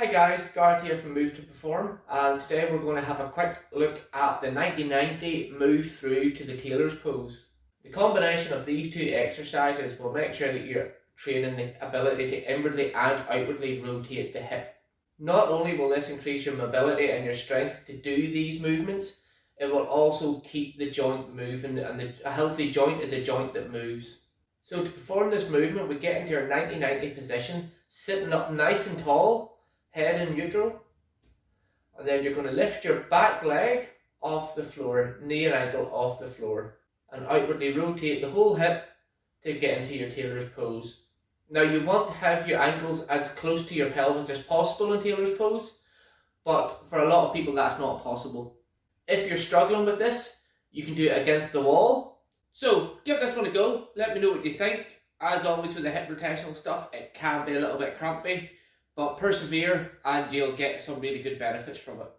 Hi guys, Gareth here from Move to Perform, and today we're going to have a quick look at the 90-90 move through to the Tailors pose. The combination of these two exercises will make sure that you're training the ability to inwardly and outwardly rotate the hip. Not only will this increase your mobility and your strength to do these movements, it will also keep the joint moving, and a healthy joint is a joint that moves. So to perform this movement, we get into your 90-90 position, sitting up nice and tall, head in neutral, and then you're going to lift your back leg off the floor, knee and ankle off the floor, and outwardly rotate the whole hip to get into your Tailors pose. Now you want to have your ankles as close to your pelvis as possible in Tailors pose, but for a lot of people that's not possible. If you're struggling with this, you can do it against the wall. So give this one a go, let me know what you think. As always with the hip rotational stuff, it can be a little bit crampy, but persevere and you'll get some really good benefits from it.